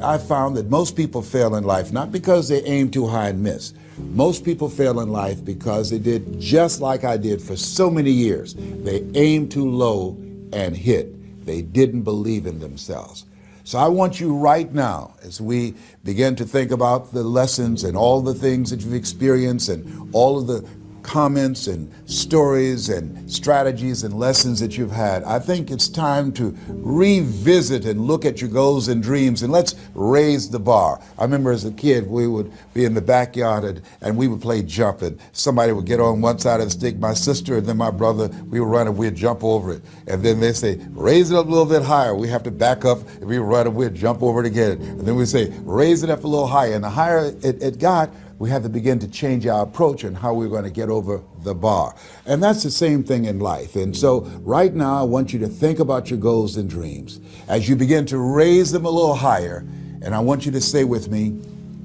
I found that most people fail in life not because they aim too high and miss. Most people fail in life because they did just like I did for so many years. They aimed too low and hit. They didn't believe in themselves. So I want you right now, as we begin to think about the lessons and all the things that you've experienced and all of the comments and stories and strategies and lessons that you've had, I think it's time to revisit and look at your goals and dreams, and let's raise the bar. I remember as a kid, we would be in the backyard and we would play jump, and somebody would get on one side of the stick, my sister and then my brother, we would run and we'd jump over it. And then they say, raise it up a little bit higher. We have to back up and we would run and we'd jump over it again. And then we'd say, raise it up a little higher. And the higher it got, we had to begin to change our approach and how we're going to get over the bar. And that's the same thing in life. And so right now, I want you to think about your goals and dreams as you begin to raise them a little higher. And I want you to say with me,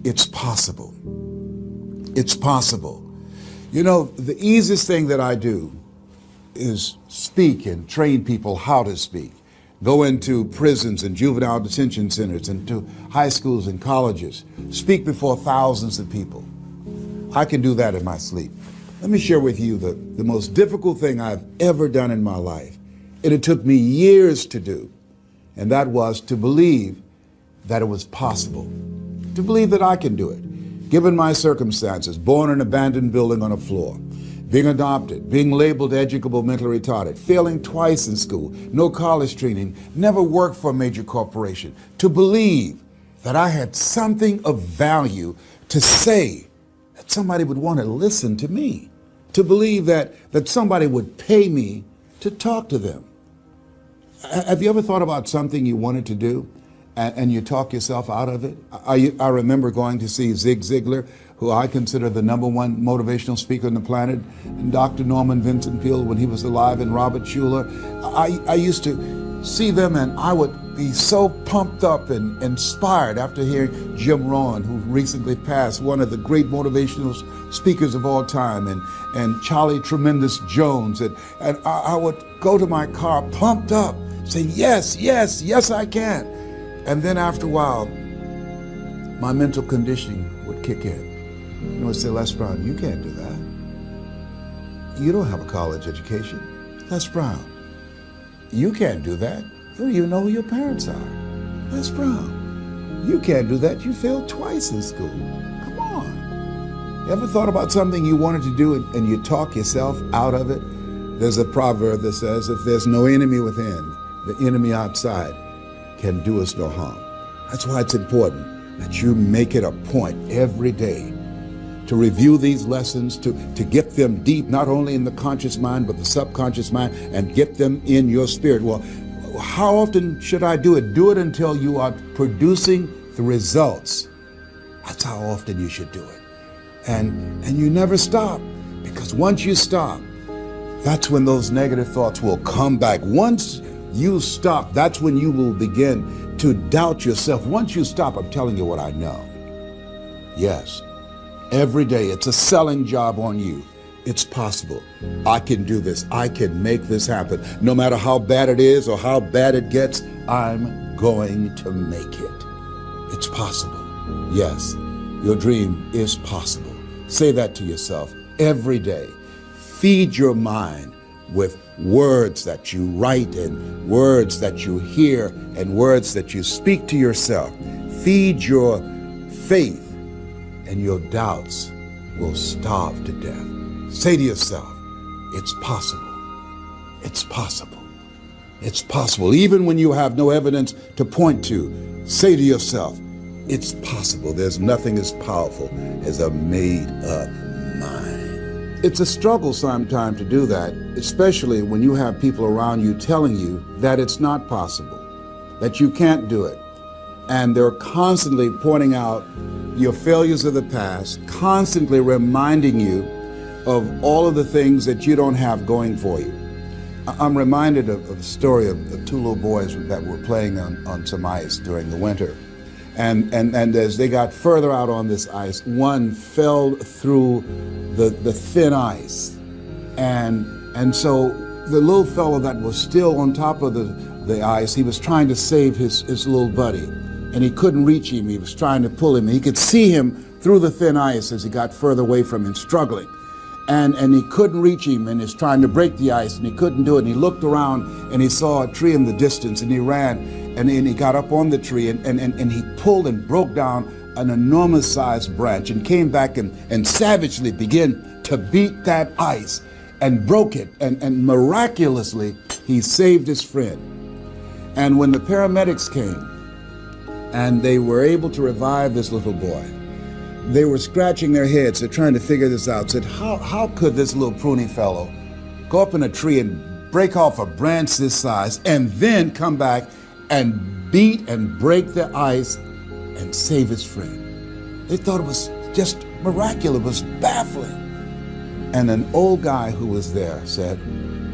it's possible. It's possible. You know, the easiest thing that I do is speak and train people how to speak. Go into prisons and juvenile detention centers and to high schools and colleges. Speak before thousands of people. I can do that in my sleep. Let me share with you the most difficult thing I've ever done in my life. And it took me years to do. And that was to believe that it was possible. To believe that I can do it. Given my circumstances, born in an abandoned building on a floor, being adopted, being labeled educable mentally retarded, failing twice in school, no college training, never worked for a major corporation, to believe that I had something of value to say, that somebody would want to listen to me, to believe that somebody would pay me to talk to them. Have you ever thought about something you wanted to do and you talk yourself out of it? I remember going to see Zig Ziglar, who I consider the #1 motivational speaker on the planet, and Dr. Norman Vincent Peale when he was alive, and Robert Schuller. I used to see them and I would be so pumped up and inspired after hearing Jim Rohn, who recently passed, one of the great motivational speakers of all time, and Charlie Tremendous Jones. And I would go to my car pumped up, saying, yes, yes, yes, I can. And then after a while, my mental conditioning would kick in. You know, say, Les Brown, you can't do that. You don't have a college education. Les Brown, you can't do that. You don't even know who your parents are. Les Brown, you can't do that. You failed twice in school. Come on. You ever thought about something you wanted to do and you talk yourself out of it? There's a proverb that says, if there's no enemy within, the enemy outside can do us no harm. That's why it's important that you make it a point every day to review these lessons, to get them deep, not only in the conscious mind, but the subconscious mind, and get them in your spirit. Well, how often should I do it? Do it until you are producing the results. That's how often you should do it. And you never stop, because once you stop, that's when those negative thoughts will come back. Once you stop, that's when you will begin to doubt yourself. Once you stop, I'm telling you what I know. Yes. Every day, it's a selling job on you. It's possible. I can do this. I can make this happen. No matter how bad it is or how bad it gets, I'm going to make it. It's possible. Yes, your dream is possible. Say that to yourself every day. Feed your mind with words that you write and words that you hear and words that you speak to yourself. Feed your faith, and your doubts will starve to death. Say to yourself, it's possible. It's possible. It's possible. Even when you have no evidence to point to, say to yourself, it's possible. There's nothing as powerful as a made-up mind. It's a struggle sometimes to do that, especially when you have people around you telling you that it's not possible, that you can't do it. And they're constantly pointing out your failures of the past, constantly reminding you of all of the things that you don't have going for you. I'm reminded of the story of two little boys that were playing on some ice during the winter. And as they got further out on this ice, one fell through the thin ice. And so the little fellow that was still on top of the ice, he was trying to save his little buddy. and he couldn't reach him. He was trying to pull him. He could see him through the thin ice as he got further away from him, struggling. And he couldn't reach him, and he's trying to break the ice, and he couldn't do it. And he looked around, and he saw a tree in the distance, and he ran, and he got up on the tree, and he pulled and broke down an enormous sized branch, and came back and savagely began to beat that ice, and broke it, and miraculously, he saved his friend. And when the paramedics came, and they were able to revive this little boy, they were scratching their heads. They're trying to figure this out. Said, how could this little pruny fellow go up in a tree and break off a branch this size and then come back and beat and break the ice and save his friend? They thought it was just miraculous. It was baffling. And an old guy who was there said,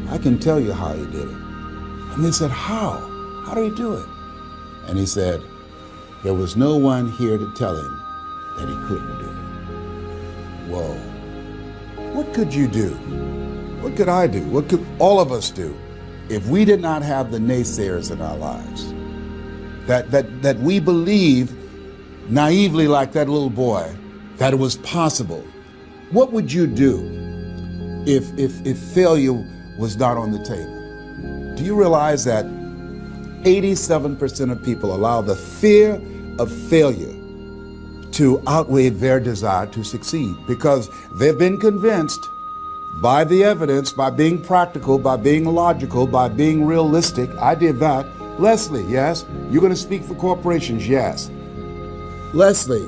I can tell you how he did it. And they said, how? How did he do it? And he said, there was no one here to tell him that he couldn't do it. Whoa. What could you do? What could I do? What could all of us do if we did not have the naysayers in our lives? That we believe naively, like that little boy, that it was possible. What would you do if failure was not on the table? Do you realize that 87% of people allow the fear of failure to outweigh their desire to succeed, because they've been convinced by the evidence, by being practical, by being logical, by being realistic. I did that. Leslie, yes? You're going to speak for corporations? Yes. Leslie,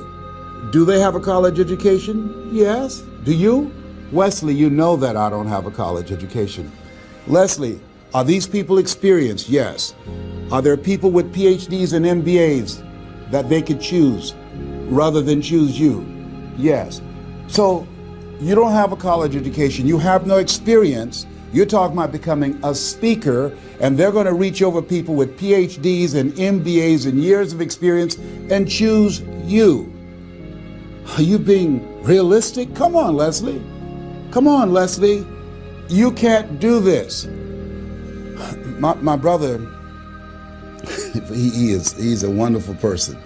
do they have a college education? Yes. Do you? Wesley, you know that I don't have a college education. Leslie, are these people experienced? Yes. Are there people with PhDs and MBAs that they could choose rather than choose you? Yes. So you don't have a college education, you have no experience. You're talking about becoming a speaker, and they're going to reach over people with PhDs and MBAs and years of experience and choose you. Are you being realistic? Come on, Leslie. Come on, Leslie. You can't do this. My brother, he's a wonderful person.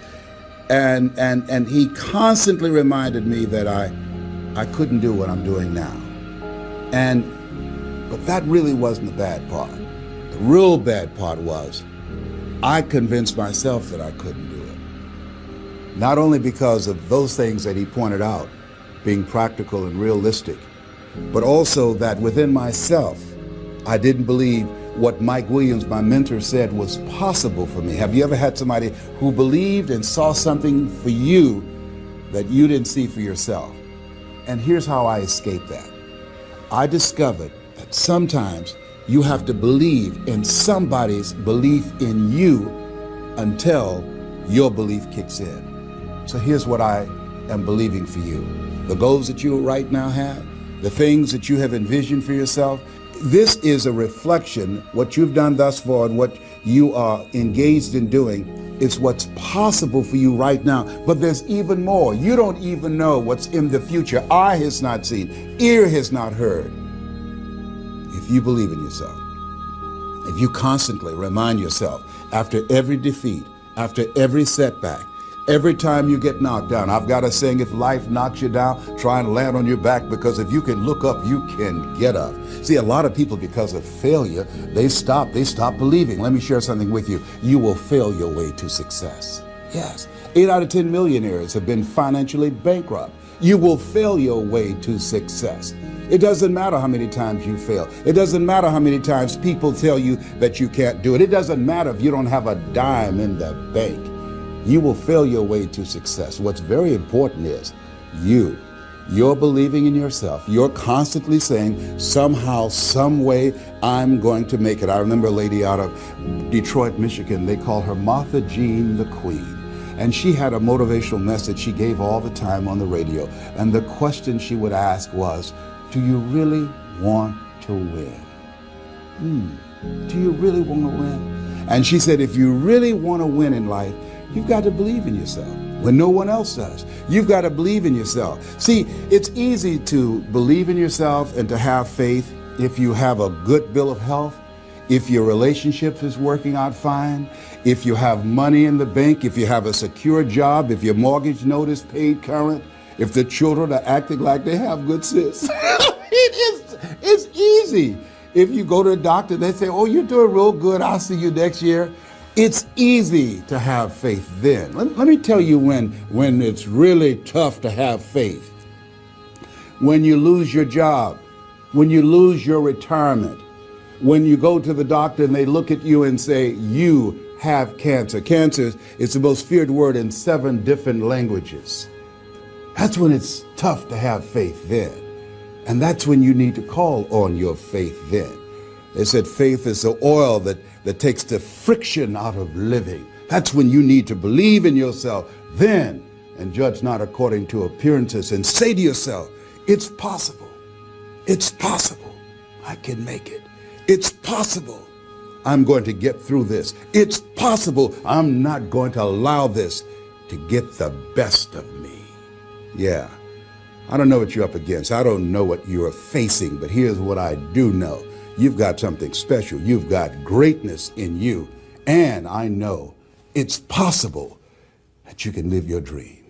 And he constantly reminded me that I couldn't do what I'm doing now. But that really wasn't the bad part. The real bad part was I convinced myself that I couldn't do it. Not only because of those things that he pointed out, being practical and realistic, but also that within myself, I didn't believe what Mike Williams, my mentor, said was possible for me. Have you ever had somebody who believed and saw something for you that you didn't see for yourself? And here's how I escaped that. I discovered that sometimes you have to believe in somebody's belief in you until your belief kicks in. So here's what I am believing for you. The goals that you right now have, the things that you have envisioned for yourself, this is a reflection. What you've done thus far and what you are engaged in doing is what's possible for you right now. But there's even more. You don't even know what's in the future. Eye has not seen, ear has not heard. If you believe in yourself, if you constantly remind yourself after every defeat, after every setback, every time you get knocked down, I've got a saying, if life knocks you down, try and land on your back, because if you can look up, you can get up. See, a lot of people, because of failure, they stop believing. Let me share something with you. You will fail your way to success. Yes, 8 out of 10 millionaires have been financially bankrupt. You will fail your way to success. It doesn't matter how many times you fail. It doesn't matter how many times people tell you that you can't do it. It doesn't matter if you don't have a dime in the bank. You will fail your way to success. What's very important is you're believing in yourself. You're constantly saying, somehow, some way, I'm going to make it. I remember a lady out of Detroit, Michigan. They call her Martha Jean the Queen. And she had a motivational message she gave all the time on the radio. And the question she would ask was, do you really want to win? Do you really want to win? And she said, if you really want to win in life, you've got to believe in yourself when no one else does. You've got to believe in yourself. See, it's easy to believe in yourself and to have faith if you have a good bill of health, if your relationship is working out fine, if you have money in the bank, if you have a secure job, if your mortgage note is paid current, if the children are acting like they have good sense. It's easy. If you go to a doctor, they say, oh, you're doing real good, I'll see you next year. It's easy to have faith then. Let me tell you when it's really tough to have faith. When you lose your job, when you lose your retirement, when you go to the doctor and they look at you and say, you have cancer. Cancer is the most feared word in 7 different languages. That's when it's tough to have faith then. And that's when you need to call on your faith then. They said faith is the oil that takes the friction out of living. That's when you need to believe in yourself then and judge not according to appearances and say to yourself, it's possible. It's possible. I can make it. It's possible. I'm going to get through this. It's possible. I'm not going to allow this to get the best of me. Yeah. I don't know what you're up against. I don't know what you're facing, but here's what I do know. You've got something special. You've got greatness in you. And I know it's possible that you can live your dream.